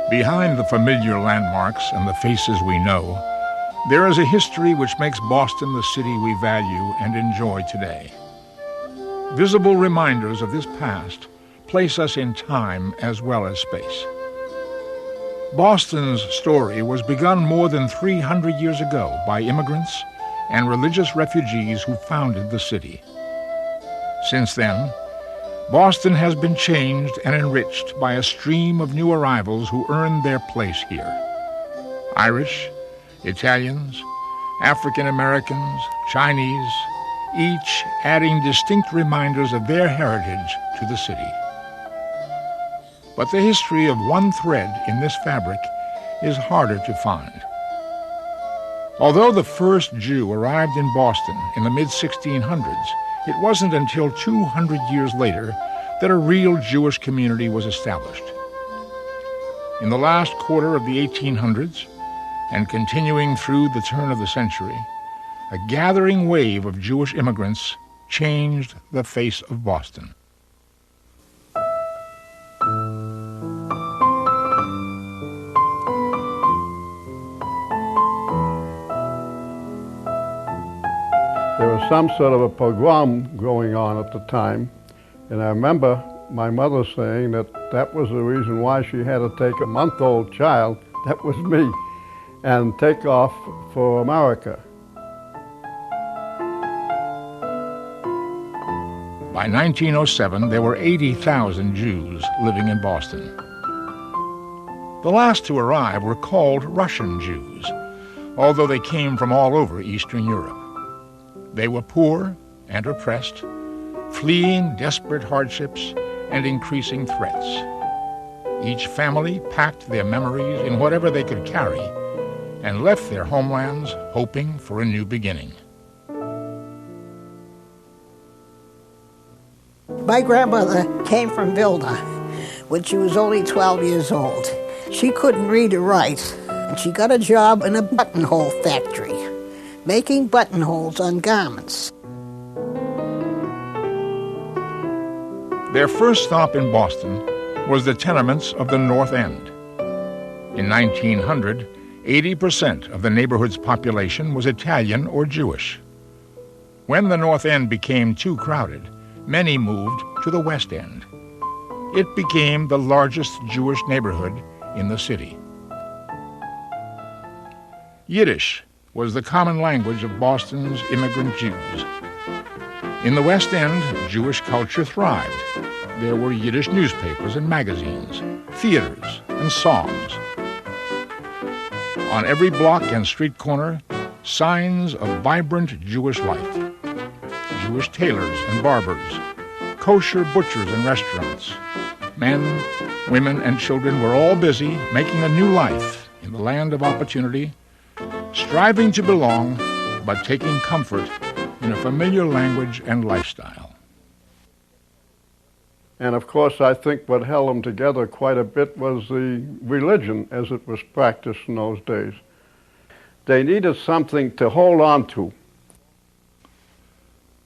Behind the familiar landmarks and the faces we know, there is a history which makes Boston the city we value and enjoy today. Visible reminders of this past place us in time as well as space. Boston's story was begun more than 300 years ago by immigrants and religious refugees who founded the city. Since then, Boston has been changed and enriched by a stream of new arrivals who earned their place here. Irish, Italians, African Americans, Chinese, each adding distinct reminders of their heritage to the city. But the history of one thread in this fabric is harder to find. Although the first Jew arrived in Boston in the mid-1600s, it wasn't until 200 years later that a real Jewish community was established. In the last quarter of the 1800s, and continuing through the turn of the century, a gathering wave of Jewish immigrants changed the face of Boston. There was some sort of a pogrom going on at the time, and I remember my mother saying that was the reason why she had to take a month-old child, that was me, and take off for America. By 1907, there were 80,000 Jews living in Boston. The last to arrive were called Russian Jews, although they came from all over Eastern Europe. They were poor and oppressed, fleeing desperate hardships and increasing threats. Each family packed their memories in whatever they could carry and left their homelands hoping for a new beginning. My grandmother came from Vilna when she was only 12 years old. She couldn't read or write, and she got a job in a buttonhole factory, making buttonholes on garments. Their first stop in Boston was the tenements of the North End. In 1900, 80% of the neighborhood's population was Italian or Jewish. When the North End became too crowded, many moved to the West End. It became the largest Jewish neighborhood in the city. Yiddish was the common language of Boston's immigrant Jews. In the West End, Jewish culture thrived. There were Yiddish newspapers and magazines, theaters, and songs. On every block and street corner, signs of vibrant Jewish life. Jewish tailors and barbers, kosher butchers and restaurants. Men, women, and children were all busy making a new life in the land of opportunity, striving to belong, but taking comfort in a familiar language and lifestyle. And of course, I think what held them together quite a bit was the religion as it was practiced in those days. They needed something to hold on to.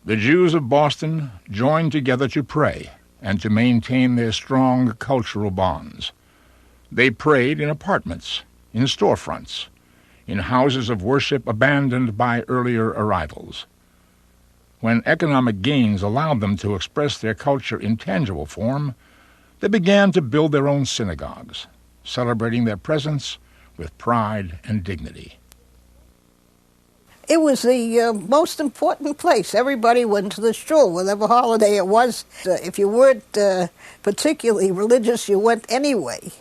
The Jews of Boston joined together to pray and to maintain their strong cultural bonds. They prayed in apartments, in storefronts, in houses of worship abandoned by earlier arrivals. When economic gains allowed them to express their culture in tangible form, they began to build their own synagogues, celebrating their presence with pride and dignity. It was the most important place. Everybody went to the shul, whatever holiday it was. If you weren't particularly religious, you went anyway.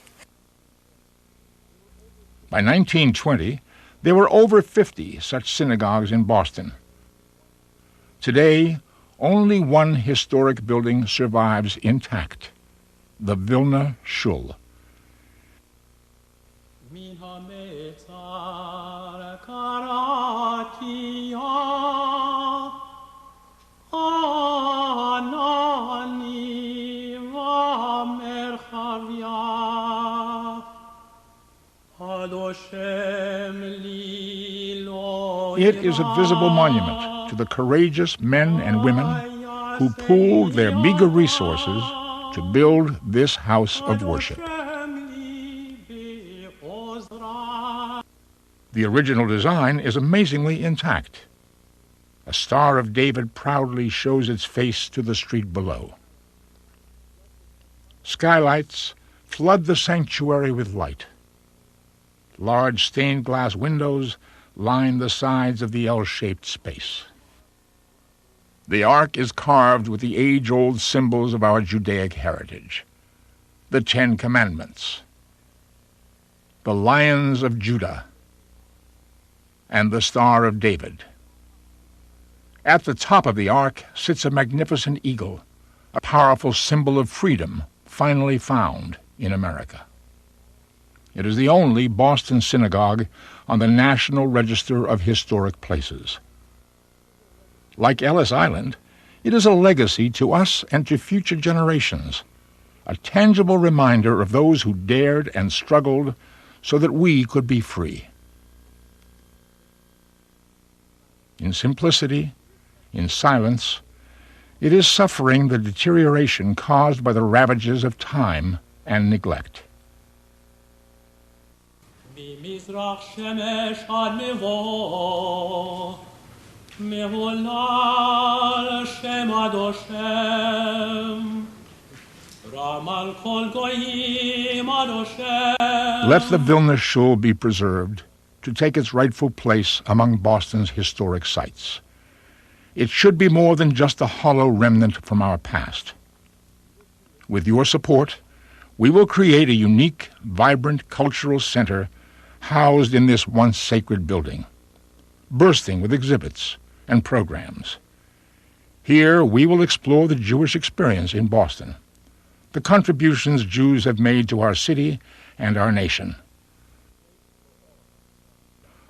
By 1920, there were over 50 such synagogues in Boston. Today, only one historic building survives intact, the Vilna Shul. It is a visible monument to the courageous men and women who pooled their meager resources to build this house of worship. The original design is amazingly intact. A Star of David proudly shows its face to the street below. Skylights flood the sanctuary with light. Large stained glass windows line the sides of the L-shaped space. The ark is carved with the age-old symbols of our Judaic heritage: the Ten Commandments, the Lions of Judah, and the Star of David. At the top of the ark sits a magnificent eagle, a powerful symbol of freedom finally found in America. It is the only Boston synagogue on the National Register of Historic Places. Like Ellis Island, it is a legacy to us and to future generations, a tangible reminder of those who dared and struggled so that we could be free. In simplicity, in silence, it is suffering the deterioration caused by the ravages of time and neglect. Let the Vilna Shul be preserved to take its rightful place among Boston's historic sites. It should be more than just a hollow remnant from our past. With your support, we will create a unique, vibrant cultural center housed in this once sacred building, bursting with exhibits and programs. Here we will explore the Jewish experience in Boston, the contributions Jews have made to our city and our nation.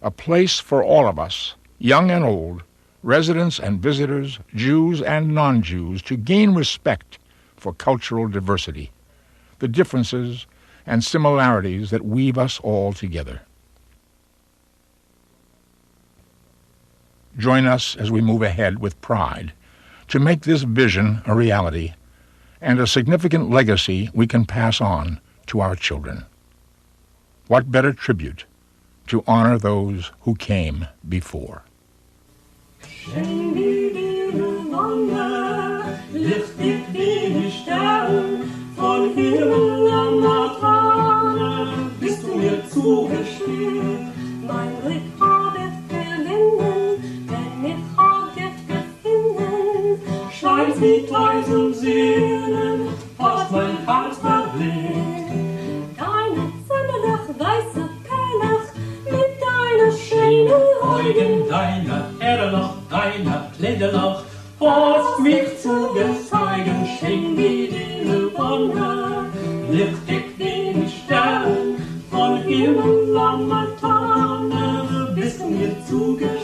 A place for all of us, young and old, residents and visitors, Jews and non-Jews, to gain respect for cultural diversity, the differences and similarities that weave us all together. Join us as we move ahead with pride to make this vision a reality and a significant legacy we can pass on to our children. What better tribute to honor those who came before? Schenk wie die Sonne, lichtig wie die Sterne, von Himmel an Laterne, bist du mir zugestiegen. Mein Blick habet verlinden, denn ich habet gefunden, scheint wie 1000 Seelen, hast mein Herz verblickt. Deine zimmerlich weiße Perlach, mit deiner schönen Augen, deiner Erlach, deiner Kleiderlach, hast mich zu gezeugen, schenk wie die Wonne, lichtig wie die Sterne, von Himmel an Laterne, bist du mir zugestiegen.